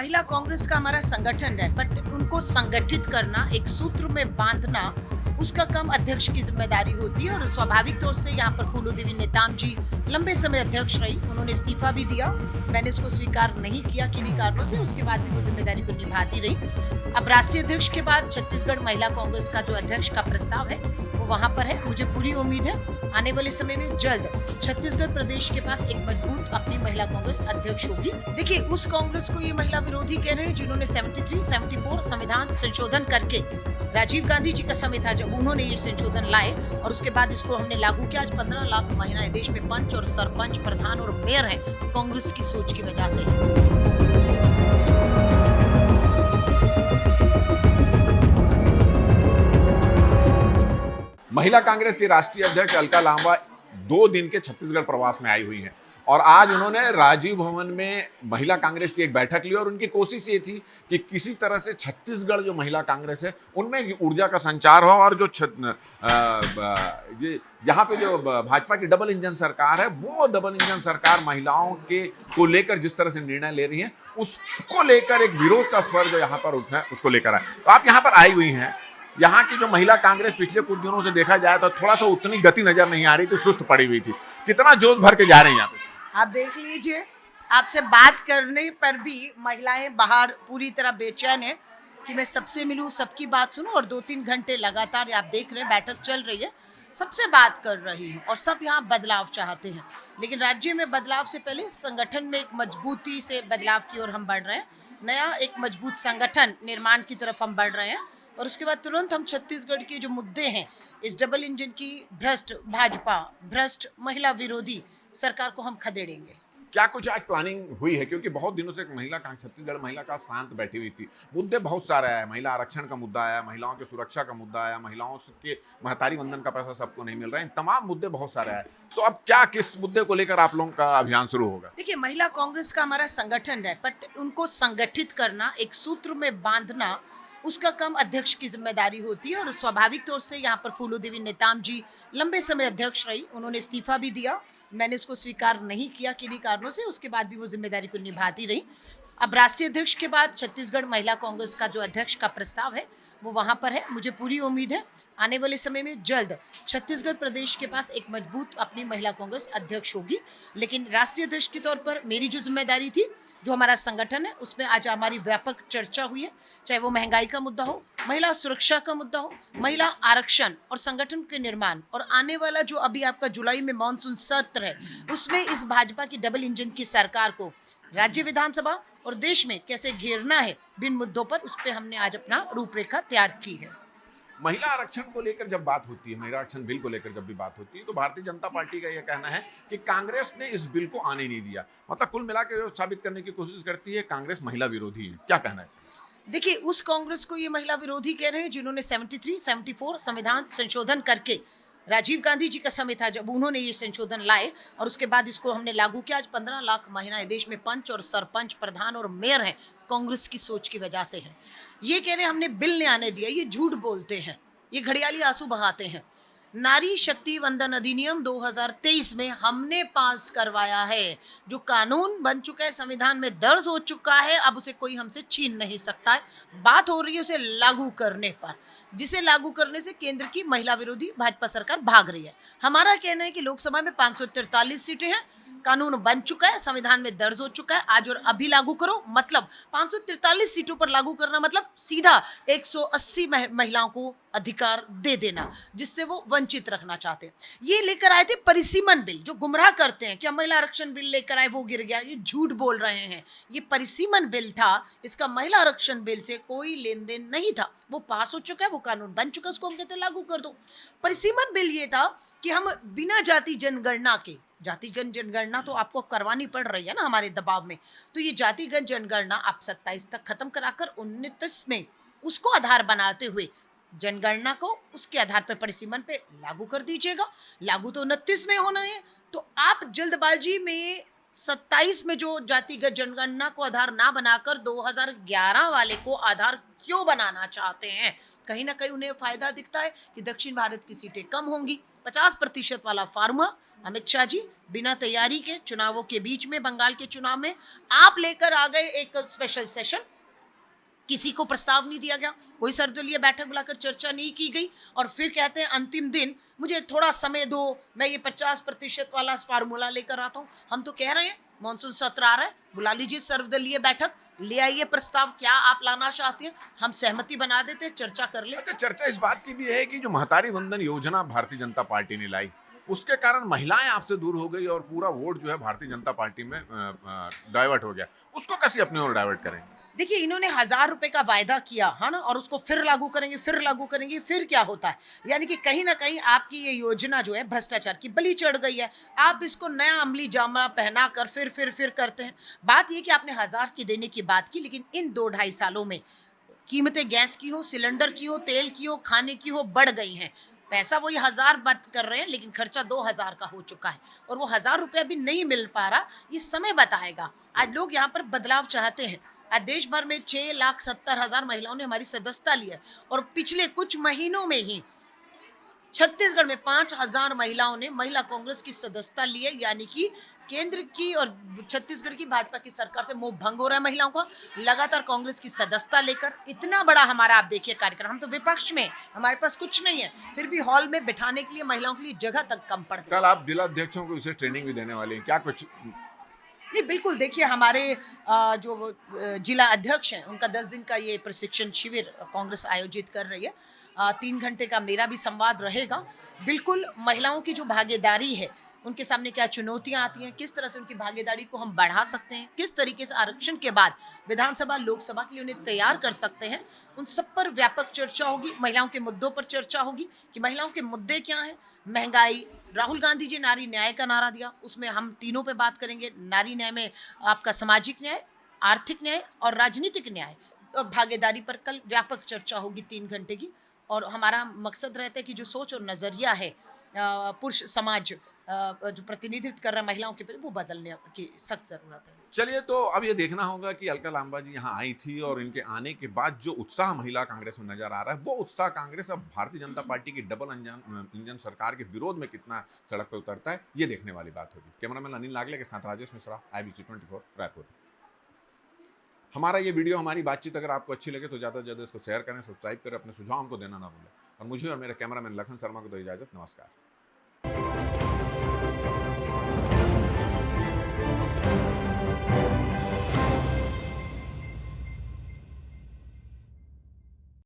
महिला कांग्रेस का हमारा संगठन है, बट उनको संगठित करना, एक सूत्र में बांधना, उसका काम अध्यक्ष की जिम्मेदारी होती है। और स्वाभाविक तौर से यहाँ पर फूलो देवी नेताम जी लंबे समय अध्यक्ष रही, उन्होंने इस्तीफा भी दिया, मैंने इसको स्वीकार नहीं किया किन्हीं कारणों से, उसके बाद भी वो जिम्मेदारी को निभाती रही। अब राष्ट्रीय अध्यक्ष के बाद छत्तीसगढ़ महिला कांग्रेस का जो अध्यक्ष का प्रस्ताव है वो वहां पर है। मुझे पूरी उम्मीद है आने वाले समय में जल्द छत्तीसगढ़ प्रदेश के पास एक मजबूत अपनी महिला कांग्रेस अध्यक्ष होगी। देखिए, उस कांग्रेस को ये महिला विरोधी कह रहे हैं जिन्होंने 73, 74 संविधान संशोधन करके, राजीव गांधी जी का समय था जब उन्होंने ये संशोधन लाए और उसके बाद इसको हमने लागू किया। आज 15 लाख महिलाएं देश में पंच और सरपंच, प्रधान और मेयर हैं, कांग्रेस की सोच की वजह से। महिला कांग्रेस की राष्ट्रीय अध्यक्ष अलका लांबा 2 दिन के छत्तीसगढ़ प्रवास में आई हुई हैं और आज उन्होंने राजीव भवन में महिला कांग्रेस की एक बैठक ली और उनकी कोशिश ये थी कि किसी तरह से छत्तीसगढ़ जो महिला कांग्रेस है उनमें ऊर्जा का संचार हो और जो यहाँ पे जो भाजपा की डबल इंजन सरकार है वो डबल इंजन सरकार महिलाओं के को लेकर जिस तरह से निर्णय ले रही है उसको लेकर एक विरोध का स्वर जो यहाँ पर उठा है उसको लेकर आए। तो आप यहाँ पर आई हुई हैं, यहाँ की जो महिला कांग्रेस पिछले कुछ दिनों से देखा जाए तो थोड़ा सा उतनी गति नजर नहीं आ रही थी, सुस्त पड़ी हुई थी। कितना जोश भर के जा रहे हैं यहाँ पे? आप देख लीजिए, आपसे बात करने पर भी महिलाएं बाहर पूरी तरह बेचैन है कि मैं सबसे मिलूं, सबकी बात सुनूं। और 2-3 घंटे लगातार आप देख रहे हैं बैठक चल रही है, सबसे बात कर रही हूँ और सब यहाँ बदलाव चाहते हैं। लेकिन राज्य में बदलाव से पहले संगठन में एक मजबूती से बदलाव की ओर हम बढ़ रहे हैं, नया एक मजबूत संगठन निर्माण की तरफ हम बढ़ रहे हैं। और उसके बाद तुरंत हम छत्तीसगढ़ के जो मुद्दे हैं, इस डबल इंजन की भ्रष्ट भाजपा, भ्रष्ट महिला विरोधी सरकार को हम खदेड़ेंगे। क्या कुछ आज प्लानिंग हुई है? क्योंकि बहुत दिनों से छत्तीसगढ़ महिला का शांत बैठी हुई थी, मुद्दे बहुत सारे आए, महिला आरक्षण का मुद्दा आया, महिलाओं की सुरक्षा का मुद्दा आया, महिलाओं के महतारी वंदन का पैसा सबको नहीं मिल रहा है, तमाम मुद्दे बहुत सारे आए। तो अब क्या, किस मुद्दे को लेकर आप लोगों का अभियान शुरू होगा? देखिए, महिला कांग्रेस का हमारा संगठन है, बट उनको संगठित करना, एक सूत्र में बांधना, उसका काम अध्यक्ष की जिम्मेदारी होती है। और स्वाभाविक तौर से यहाँ पर फूलो देवी नेताम जी लंबे समय अध्यक्ष रही, उन्होंने इस्तीफा भी दिया, मैंने इसको स्वीकार नहीं किया किन्हीं कारणों से, उसके बाद भी वो जिम्मेदारी को निभाती रही। अब राष्ट्रीय अध्यक्ष के बाद छत्तीसगढ़ महिला कांग्रेस का जो अध्यक्ष का प्रस्ताव है वो वहाँ पर है। मुझे पूरी उम्मीद है आने वाले समय में जल्द छत्तीसगढ़ प्रदेश के पास एक मजबूत अपनी महिला कांग्रेस अध्यक्ष होगी। लेकिन राष्ट्रीय अध्यक्ष के तौर पर मेरी जो जिम्मेदारी थी, जो हमारा संगठन है, उसमें आज हमारी व्यापक चर्चा हुई है, चाहे वो महंगाई का मुद्दा हो, महिला सुरक्षा का मुद्दा हो, महिला आरक्षण और संगठन के निर्माण, और आने वाला जो अभी आपका जुलाई में मानसून सत्र है उसमें इस भाजपा की डबल इंजन की सरकार को राज्य विधानसभा और देश में कैसे घेरना है बिन मुद्दों पर, उस पर हमने आज अपना रूपरेखा तैयार की है। महिला आरक्षण को लेकर जब बात होती है, महिला आरक्षण बिल को लेकर जब भी बात होती है, तो भारतीय जनता पार्टी का यह कहना है कि कांग्रेस ने इस बिल को आने नहीं दिया। मतलब कुल मिलाकर जो साबित करने की कोशिश करती है कांग्रेस महिला विरोधी है। क्या कहना है? देखिए, उस कांग्रेस को ये महिला विरोधी कह रहे हैं जिन्होंने 73, 74 संविधान संशोधन करके, राजीव गांधी जी का समय था जब उन्होंने ये संशोधन लाए और उसके बाद इसको हमने लागू किया। आज 15 लाख महिलाएं देश में पंच और सरपंच, प्रधान और मेयर हैं, कांग्रेस की सोच की वजह से है। ये कह रहे हैं हमने बिल ने आने दिया, ये झूठ बोलते हैं, ये घड़ियाली आंसू बहाते हैं। नारी शक्ति वंदन अधिनियम 2023 में हमने पास करवाया है, जो कानून बन चुका है, संविधान में दर्ज हो चुका है, अब उसे कोई हमसे छीन नहीं सकता है। बात हो रही है उसे लागू करने पर, जिसे लागू करने से केंद्र की महिला विरोधी भाजपा सरकार भाग रही है। हमारा कहना है कि लोकसभा में 543 सीटें हैं, कानून बन चुका है, संविधान में दर्ज हो चुका है, आज और अभी लागू करो। मतलब 543 सीटों पर लागू करना मतलब सीधा 180 महिलाओं को अधिकार दे देना, जिससे वो वंचित रखना चाहते हैं। ये लेकर आए थे परिसीमन बिल, जो गुमराह करते हैं कि हम महिला आरक्षण बिल लेकर आए वो गिर गया, ये झूठ बोल रहे हैं। ये परिसीमन बिल था, इसका महिला आरक्षण बिल से कोई लेन देन नहीं था, वो पास हो चुका है, वो कानून बन चुका है, उसको हम कहते हैं लागू कर दो। परिसीमन बिल ये था कि हम बिना जाति जनगणना के, जातिगत जनगणना तो आपको करवानी पड़ रही है ना हमारे दबाव में, तो ये जातिगत जनगणना आप 27 तक खत्म कराकर 29 में उसको आधार बनाते हुए जनगणना को उसके आधार पर परिसीमन पे लागू कर दीजिएगा। लागू तो 29 में होना है, तो आप जल्दबाजी में 27 में जो जातिगत जनगणना को आधार ना बनाकर 2011 वाले को आधार क्यों बनाना चाहते हैं? कहीं ना कहीं उन्हें फायदा दिखता है कि दक्षिण भारत की सीटें कम होंगी, 50% वाला फार्मूला अमित शाह जी बिना तैयारी के चुनावों के बीच में, बंगाल के चुनाव में आप लेकर आ गए एक स्पेशल सेशन। किसी को प्रस्ताव नहीं दिया गया, कोई सर्वदलीय बैठक बुलाकर चर्चा नहीं की गई, और फिर कहते हैं अंतिम दिन मुझे थोड़ा समय दो, मैं ये 50% वाला फार्मूला लेकर आता हूँ। हम तो कह रहे हैं मानसून सत्र आ रहा है, बुला लीजिए सर्वदलीय बैठक, ले आइए प्रस्ताव, क्या आप लाना चाहते हैं, हम सहमति बना देते, चर्चा कर ले। अच्छा, चर्चा इस बात की भी है कि जो महतारी वंदन योजना भारतीय जनता पार्टी ने लाई, उसके कारण महिलाएं आपसे दूर हो गई और पूरा वोट जो है भारतीय जनता पार्टी में डाइवर्ट हो गया। उसको कैसे अपनी ओर डाइवर्ट करेंगे? देखिए, इन्होंने 1000 रुपए का वायदा किया है ना, और उसको फिर लागू करेंगे, फिर लागू करेंगे, फिर क्या होता है? यानी कि कहीं ना कहीं आपकी ये योजना जो है भ्रष्टाचार की बलि चढ़ गई है। आप इसको नया अमली जामा पहना कर फिर करते हैं। बात ये कि आपने 1000 की देने की बात की, लेकिन इन 2-2.5 सालों में कीमतें गैस की हो, सिलेंडर की हो, तेल की हो, खाने की हो, बढ़ गई हैं। पैसा वही 1000 बात कर रहे हैं, लेकिन खर्चा 2000 का हो चुका है, और वो 1000 रुपया भी नहीं मिल पा रहा। ये समय बताएगा। आज लोग यहाँ पर बदलाव चाहते हैं। आज देश भर में 6,70,000 महिलाओं ने हमारी सदस्यता ली है, और पिछले कुछ महीनों में ही छत्तीसगढ़ में 5000 महिलाओं ने महिला कांग्रेस की सदस्यता ली है। यानी कि केंद्र की और छत्तीसगढ़ की भाजपा की सरकार से मोह भंग हो रहा है महिलाओं का, लगातार कांग्रेस की सदस्यता लेकर। इतना बड़ा हमारा आप देखिए कार्यक्रम, हम तो विपक्ष में, हमारे पास कुछ नहीं है, फिर भी हॉल में बिठाने के लिए महिलाओं के लिए जगह तक कम पड़ गई। कल आप जिलाध्यक्षों को विशेष ट्रेनिंग भी देने वाले हैं, क्या कुछ? नहीं, बिल्कुल। देखिए, हमारे जो जिला अध्यक्ष हैं, उनका 10 दिन का ये प्रशिक्षण शिविर कांग्रेस आयोजित कर रही है। 3 घंटे का मेरा भी संवाद रहेगा। बिल्कुल, महिलाओं की जो भागीदारी है, उनके सामने क्या चुनौतियां आती हैं, किस तरह से उनकी भागीदारी को हम बढ़ा सकते हैं, किस तरीके से आरक्षण के बाद विधानसभा लोकसभा के लिए उन्हें तैयार कर सकते हैं, उन सब पर व्यापक चर्चा होगी। महिलाओं के मुद्दों पर चर्चा होगी कि महिलाओं के मुद्दे क्या हैं। महंगाई, राहुल गांधी जी नारी न्याय का नारा दिया, उसमें हम तीनों पे बात करेंगे। नारी न्याय में आपका सामाजिक न्याय, आर्थिक न्याय और राजनीतिक न्याय और भागीदारी पर कल व्यापक चर्चा होगी 3 घंटे की। और हमारा मकसद रहता है कि जो सोच और नज़रिया है पुरुष समाज जो प्रतिनिधित्व कर रहा है महिलाओं के प्रति, वो बदलने की सख्त जरूरत है। चलिए, तो अब ये देखना होगा कि अलका लांबा जी यहाँ आई थी और इनके आने के बाद जो उत्साह महिला कांग्रेस में नजर आ रहा है, वो उत्साह कांग्रेस अब भारतीय जनता पार्टी की डबल इंजन सरकार के विरोध में कितना सड़क पर उतरता है, ये देखने वाली बात होगी। कैमरामैन अनिल नागले के साथ राजेश मिश्रा, IBC 24 रायपुर। हमारा ये वीडियो, हमारी बातचीत अगर आपको अच्छी लगे तो ज़्यादा से ज़्यादा इसको शेयर करें, सब्सक्राइब करें, अपने सुझाव हमको देना ना भूलें। और मुझे और मेरे कैमरामैन लखन शर्मा को दो इजाज़त। नमस्कार।